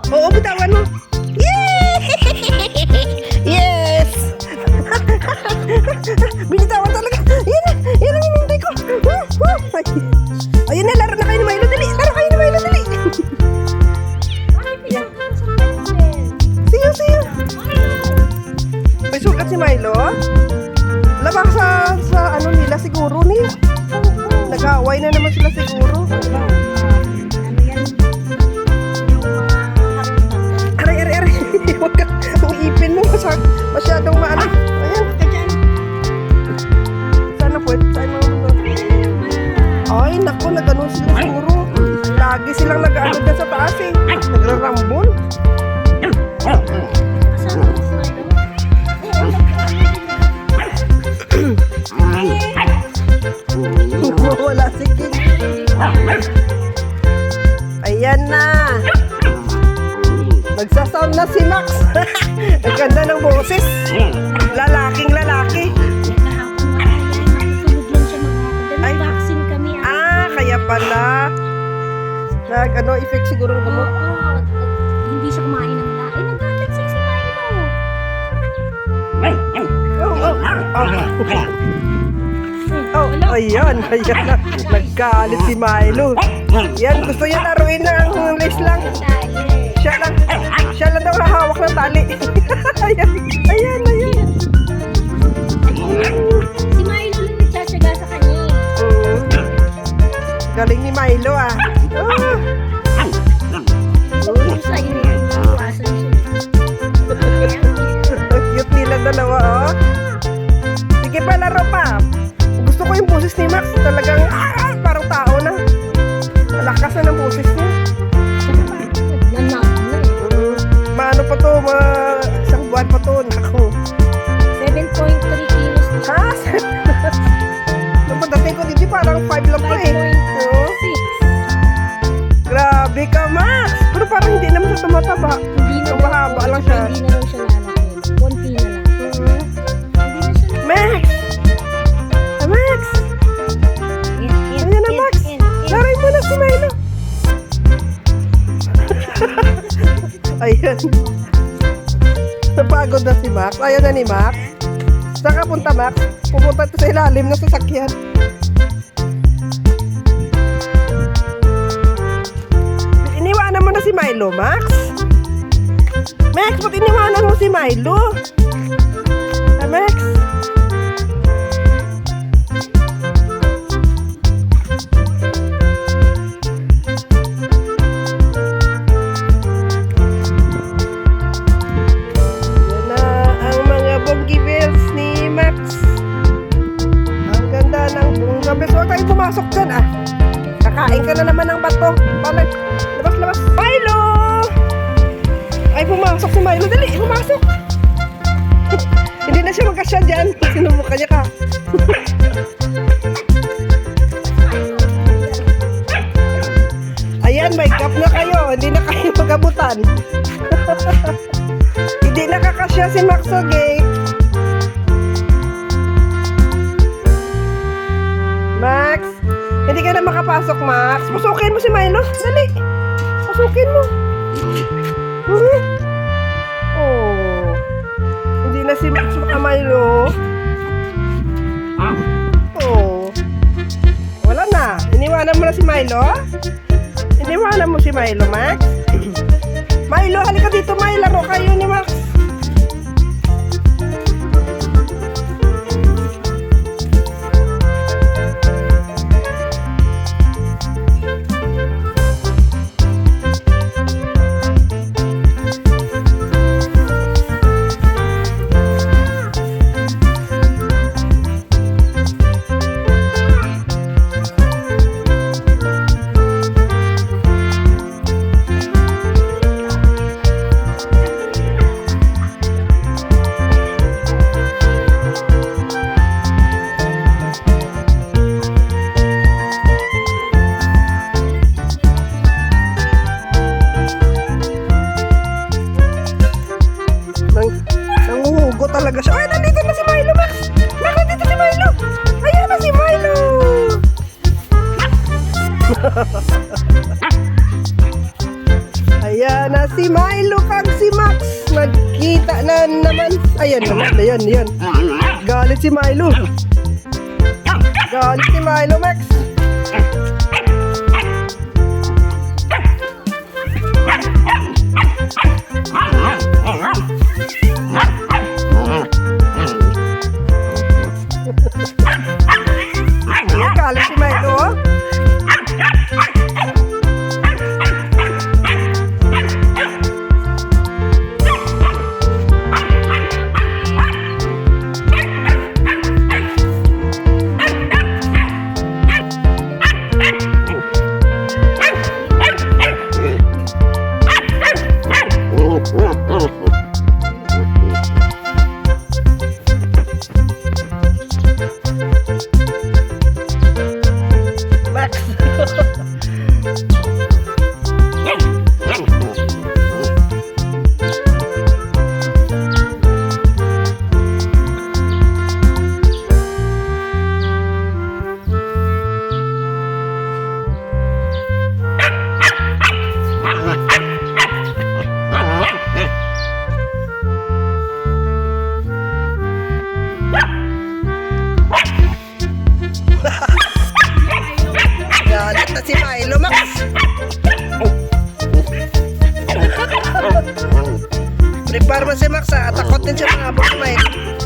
Oo, bitawan mo. Yay! Yes! Binitawan talaga. Yan ang hinintay ko. Ayun na, laro na kayo ni Milo. Dali, laro kayo ni Milo. Dali. Siyo. May sugat si Milo. Labak sa ano nila siguro ni. Nag-aaway na naman sila siguro. Aray. Huwag ka, ang ipin mo masyadong maano. Ayan, sana pwede tayo ay, naku, nag-ano sila siguro. Lagi silang nag-ano dyan sa taas eh. Nagrarambol. Wala si King. Ayan na. Nagsasound na si Max. Ang ganda ng boses. Lalaking lalaki. Ay, vaccine kami. Kaya pala. Nag-ano, effect siguro ng gamot. Hindi siya kumain ng wala. Eh, nagkakatsik si Milo. Ayan na. Nagkalit si Milo. Yan, gusto niya laruin ng lace lang. Siya lang daw hahawak ng tali. Ayan. Si Milo lang nagtsatsaga sa kanya. Galing ni Milo ah. Sa inyo, iniiwasan siya. Cute nila dalawa oh. Sige pa, laro pa. Gusto ko yung boses ni Max. Talagang parang tao na. Malakas na ng boses niya. Nanak na eh. Maano pa to, isang buwan pa to. Naku. 7.3 kilos na. Ha? Nung pagdating ko dito parang 5 lang pa eh. Oo. 5.6. Grabe ka, Max. Pero parang hindi naman siya tumataba. Hindi na Ang mahaba lang siya. Hindi na raw siya lalaki. Konti na lang. Hindi na siya Max! Max! Ayan na, Max. Laray mo na si Milo. Ayan. Napagod na si Max. Ayaw na ni Max. Saan ka punta, Max? Pupunta ito sa ilalim ng sasakyan. Iniwanan mo na si Milo, Max? Max, ba't iniwanan mo si Milo? Max? Yan na ang mga bongibils ni Max. Ang ganda ng bongibils. Huwag tayo pumasok dyan ah. Kakain ka na naman ng bato. Balik. Labas. Milo! Ay, pumasok si Milo. Dali, pumasok. Hindi na siya magkasya dyan. Sinubukan niya ka. Ayan, may gap na kayo. Hindi na kayo magabutan. Hindi nakakasya si Max Ogay. Max, hindi ka na makapasok, Max. Pasukin mo si Milo. Dali. Pasukin mo. Oh. Hindi na si Max makamilo. Oh. Wala na. Iniwanan mo na si Milo. Iniwanan mo si Milo, Max. Milo, halika dito, Milo. Laro kayo ni Max. Ayan na si Milo kang si Max. Nagkita na naman. Ayan naman, ayan. Galit si Milo. Galit si Milo, Max. Ayan, galit si Milo, oh. Max. Galit na si Milo, Max. Prepare mo si Max, ha? Takot din siya mga abog ni Milo.